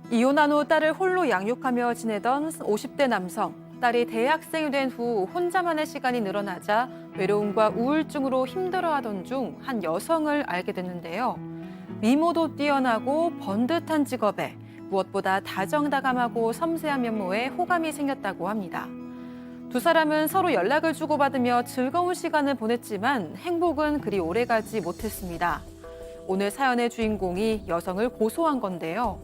이혼한 후 딸을 홀로 양육하며 지내던 50대 남성. 딸이 대학생이 된 후 혼자만의 시간이 늘어나자 외로움과 우울증으로 힘들어하던 중 한 여성을 알게 됐는데요. 미모도 뛰어나고 번듯한 직업에 무엇보다 다정다감하고 섬세한 면모에 호감이 생겼다고 합니다. 두 사람은 서로 연락을 주고받으며 즐거운 시간을 보냈지만 행복은 그리 오래가지 못했습니다. 오늘 사연의 주인공이 여성을 고소한 건데요.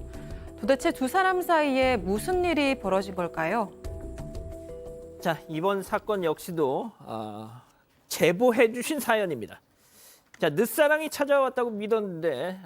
도대체 두 사람 사이에 무슨 일이 벌어진 걸까요? 자, 이번 사건 역시도 제보해 주신 사연입니다. 자, 늦사랑이 찾아왔다고 믿었는데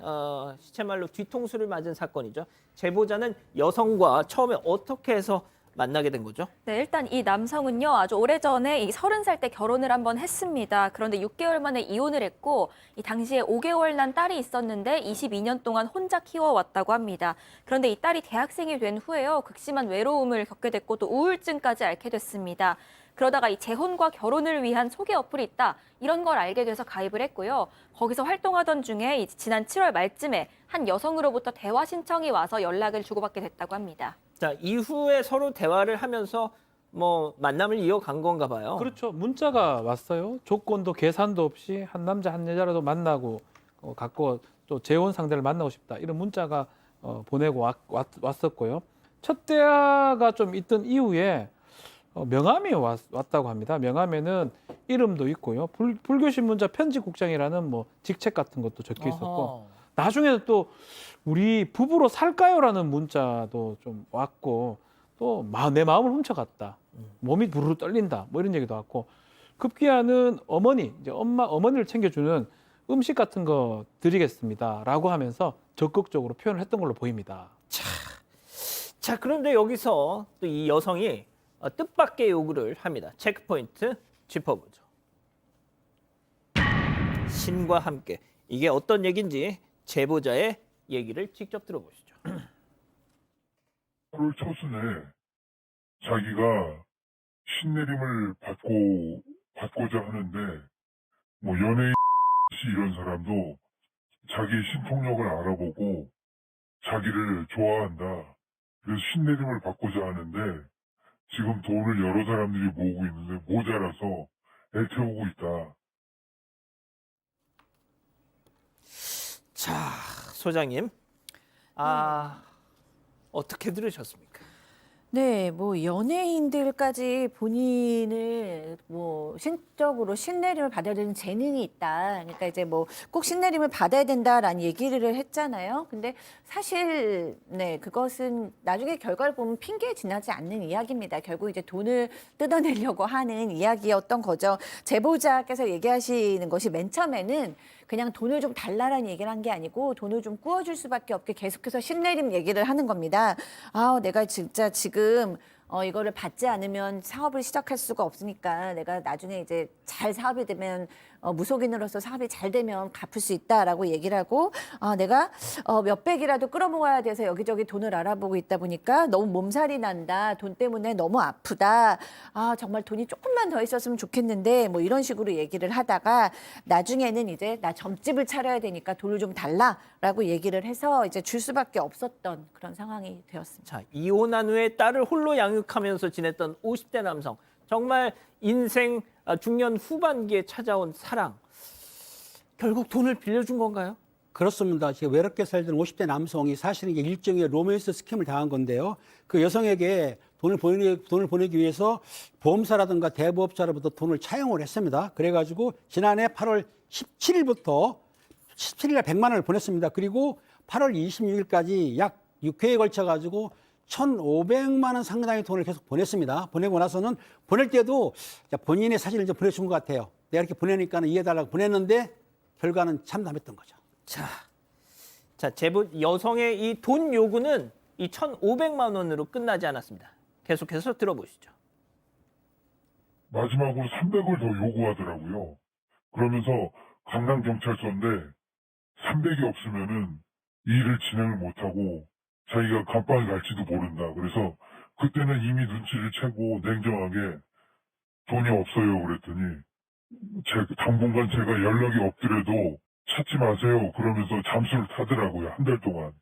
시체말로 뒤통수를 맞은 사건이죠. 제보자는 여성과 처음에 어떻게 해서 만나게 된 거죠? 네, 일단 이 남성은요, 아주 오래전에 이 30살 때 결혼을 한번 했습니다. 그런데 6개월 만에 이혼을 했고, 이 당시에 5개월 난 딸이 있었는데 22년 동안 혼자 키워왔다고 합니다. 그런데 이 딸이 대학생이 된 후에요, 극심한 외로움을 겪게 됐고 또 우울증까지 앓게 됐습니다. 그러다가 이 재혼과 결혼을 위한 소개 어플이 있다, 이런 걸 알게 돼서 가입을 했고요. 거기서 활동하던 중에 지난 7월 말쯤에 한 여성으로부터 대화 신청이 와서 연락을 주고받게 됐다고 합니다. 자, 이후에 서로 대화를 하면서 만남을 이어간 건가 봐요. 그렇죠. 문자가 왔어요. 조건도 계산도 없이 한 남자 한 여자라도 만나고 갖고 또 재혼 상대를 만나고 싶다. 이런 문자가 보내고 왔었고요. 첫 대화가 좀 있던 이후에 명함이 왔다고 합니다. 명함에는 이름도 있고요. 불교신문자 편지국장이라는 직책 같은 것도 적혀 있었고 어허. 나중에는 또 우리 부부로 살까요라는 문자도 좀 왔고 또 내 마음을 훔쳐갔다. 몸이 부르르 떨린다. 이런 얘기도 왔고 급기야는 이제 어머니를 챙겨주는 음식 같은 거 드리겠습니다라고 하면서 적극적으로 표현을 했던 걸로 보입니다. 자, 그런데 여기서 또 이 여성이 뜻밖의 요구를 합니다. 체크포인트 짚어보죠. 신과 함께. 이게 어떤 얘기인지 제보자의 얘기를 직접 들어보시죠. 8월 초순에 자기가 신내림을 받고자 하는데 연예인 이런 사람도 자기 신통력을 알아보고 자기를 좋아한다. 그래서 신내림을 받고자 하는데 지금 돈을 여러 사람들이 모으고 있는데 모자라서 애태우고 있다. 자, 소장님. 어떻게 들으셨습니까? 네, 연예인들까지 본인을 신적으로 신내림을 받아야 되는 재능이 있다. 그러니까 이제 꼭 신내림을 받아야 된다라는 얘기를 했잖아요. 근데 사실, 네, 그것은 나중에 결과를 보면 핑계에 지나지 않는 이야기입니다. 결국 이제 돈을 뜯어내려고 하는 이야기였던 거죠. 제보자께서 얘기하시는 것이 맨 처음에는 그냥 돈을 좀 달라라는 얘기를 한 게 아니고 돈을 좀 꾸어줄 수밖에 없게 계속해서 신내림 얘기를 하는 겁니다. 내가 진짜 지금 이거를 받지 않으면 사업을 시작할 수가 없으니까 내가 나중에 이제 잘 사업이 되면 무속인으로서 사업이 잘 되면 갚을 수 있다라고 얘기를 하고 내가 몇백이라도 끌어모아야 돼서 여기저기 돈을 알아보고 있다 보니까 너무 몸살이 난다. 돈 때문에 너무 아프다. 정말 돈이 조금만 더 있었으면 좋겠는데 이런 식으로 얘기를 하다가 나중에는 이제 나 점집을 차려야 되니까 돈을 좀 달라라고 얘기를 해서 이제 줄 수밖에 없었던 그런 상황이 되었습니다. 자, 이혼한 후에 딸을 홀로 양육하면서 지냈던 50대 남성. 정말 인생 중년 후반기에 찾아온 사랑. 결국 돈을 빌려준 건가요? 그렇습니다. 지금 외롭게 살던 50대 남성이 사실은 이게 일종의 로맨스 스캠을 당한 건데요. 그 여성에게 돈을 보내기 위해서 보험사라든가 대부업자로부터 돈을 차용을 했습니다. 그래가지고 지난해 8월 17일부터 17일날 100만 원을 보냈습니다. 그리고 8월 26일까지 약 6회에 걸쳐가지고 1,500만 원 상당의 돈을 계속 보냈습니다. 보내고 나서는 보낼 때도 본인의 사진을 이제 보내준 것 같아요. 내가 이렇게 보내니까 이해해달라고 보냈는데 결과는 참담했던 거죠. 자, 여성의 이 돈 요구는 이 1,500만 원으로 끝나지 않았습니다. 계속해서 들어보시죠. 마지막으로 300을 더 요구하더라고요. 그러면서 강남경찰서인데 300이 없으면은 일을 진행을 못하고 자기가 감방에 갈지도 모른다. 그래서 그때는 이미 눈치를 채고 냉정하게 돈이 없어요. 그랬더니 당분간 제가 연락이 없더라도 찾지 마세요. 그러면서 잠수를 타더라고요. 한 달 동안.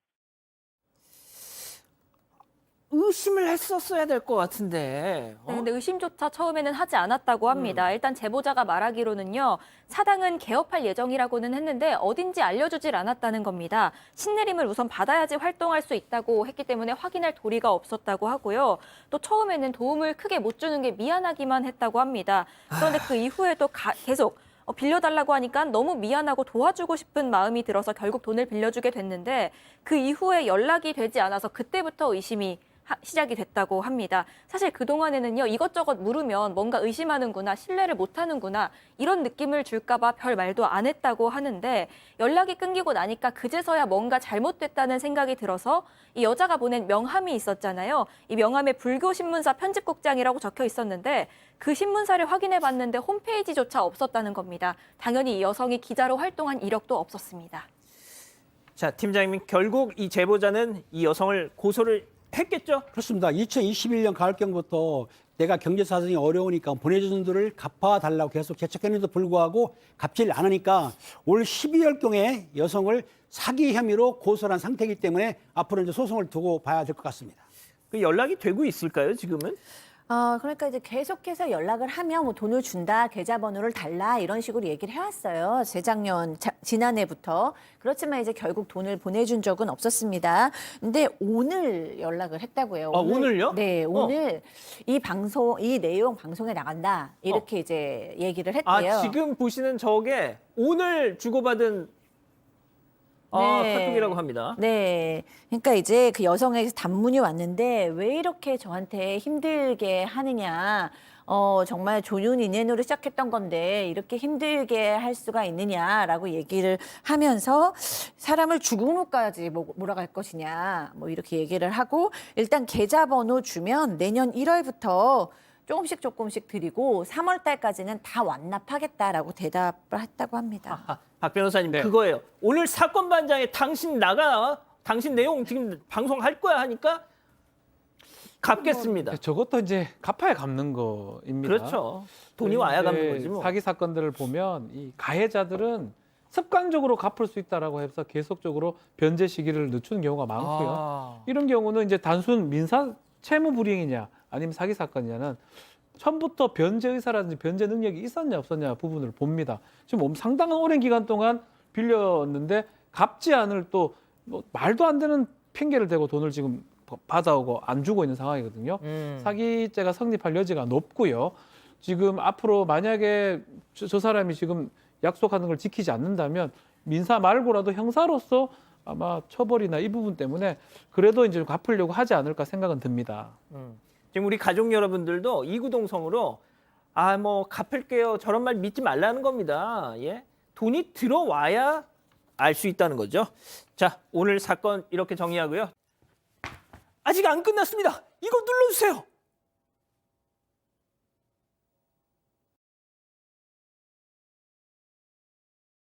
의심을 했었어야 될 것 같은데. 네, 근데 의심조차 처음에는 하지 않았다고 합니다. 일단 제보자가 말하기로는요, 사당은 개업할 예정이라고는 했는데 어딘지 알려주질 않았다는 겁니다. 신내림을 우선 받아야지 활동할 수 있다고 했기 때문에 확인할 도리가 없었다고 하고요. 또 처음에는 도움을 크게 못 주는 게 미안하기만 했다고 합니다. 그런데 그 이후에도 계속 빌려달라고 하니까 너무 미안하고 도와주고 싶은 마음이 들어서 결국 돈을 빌려주게 됐는데 그 이후에 연락이 되지 않아서 그때부터 의심이 시작이 됐다고 합니다. 사실 그동안에는요, 이것저것 물으면 뭔가 의심하는구나, 신뢰를 못하는구나 이런 느낌을 줄까 봐 별 말도 안 했다고 하는데 연락이 끊기고 나니까 그제서야 뭔가 잘못됐다는 생각이 들어서 이 여자가 보낸 명함이 있었잖아요. 이 명함에 불교신문사 편집국장이라고 적혀 있었는데 그 신문사를 확인해 봤는데 홈페이지조차 없었다는 겁니다. 당연히 이 여성이 기자로 활동한 이력도 없었습니다. 자, 팀장님, 결국 이 제보자는 이 여성을 고소를 했겠죠? 그렇습니다. 2021년 가을경부터 내가 경제 사정이 어려우니까 보내준 돈들을 갚아달라고 계속 재촉했는데도 불구하고 갚질 않으니까 올 12월경에 여성을 사기 혐의로 고소한 상태이기 때문에 앞으로 이제 소송을 두고 봐야 될 것 같습니다. 그 연락이 되고 있을까요, 지금은? 그러니까 이제 계속해서 연락을 하면 뭐 돈을 준다, 계좌번호를 달라 이런 식으로 얘기를 해왔어요. 재작년, 지난해부터. 그렇지만 이제 결국 돈을 보내준 적은 없었습니다. 근데 오늘 연락을 했다고요. 아, 오늘요? 네, 오늘 이 내용 방송에 나간다. 이렇게 이제 얘기를 했대요. 아, 지금 보시는 저게 오늘 주고받은 카톡이라고 합니다. 네. 그러니까 이제 그 여성에게서 단문이 왔는데 왜 이렇게 저한테 힘들게 하느냐. 정말 조윤인연으로 시작했던 건데 이렇게 힘들게 할 수가 있느냐라고 얘기를 하면서 사람을 죽음으로까지 몰아갈 것이냐. 뭐 이렇게 얘기를 하고 일단 계좌번호 주면 내년 1월부터 조금씩 드리고 3월 달까지는 다 완납하겠다라고 대답을 했다고 합니다. 박 변호사님, 네. 그거예요. 오늘 사건 반장에 당신 당신 내용 지금 방송할 거야 하니까 갚겠습니다. 저것도 이제 갚아야 갚는 거입니다. 그렇죠. 돈이 와야 갚는 거지 뭐. 사기 사건들을 보면 이 가해자들은 습관적으로 갚을 수 있다라고 해서 계속적으로 변제 시기를 늦추는 경우가 많고요. 이런 경우는 이제 단순 민사 채무 불이행이냐 아니면 사기 사건이냐는 처음부터 변제 의사라든지 변제 능력이 있었냐 없었냐 부분을 봅니다. 지금 상당한 오랜 기간 동안 빌렸는데 갚지 않을 또 뭐 말도 안 되는 핑계를 대고 돈을 지금 받아오고 안 주고 있는 상황이거든요. 사기죄가 성립할 여지가 높고요. 지금 앞으로 만약에 저 사람이 지금 약속하는 걸 지키지 않는다면 민사 말고라도 형사로서 아마 처벌이나 이 부분 때문에 그래도 이제 갚으려고 하지 않을까 생각은 듭니다. 지금 우리 가족 여러분들도 이구동성으로 뭐 갚을게요 저런 말 믿지 말라는 겁니다. 예, 돈이 들어와야 알 수 있다는 거죠. 자, 오늘 사건 이렇게 정리하고요. 아직 안 끝났습니다. 이거 눌러주세요.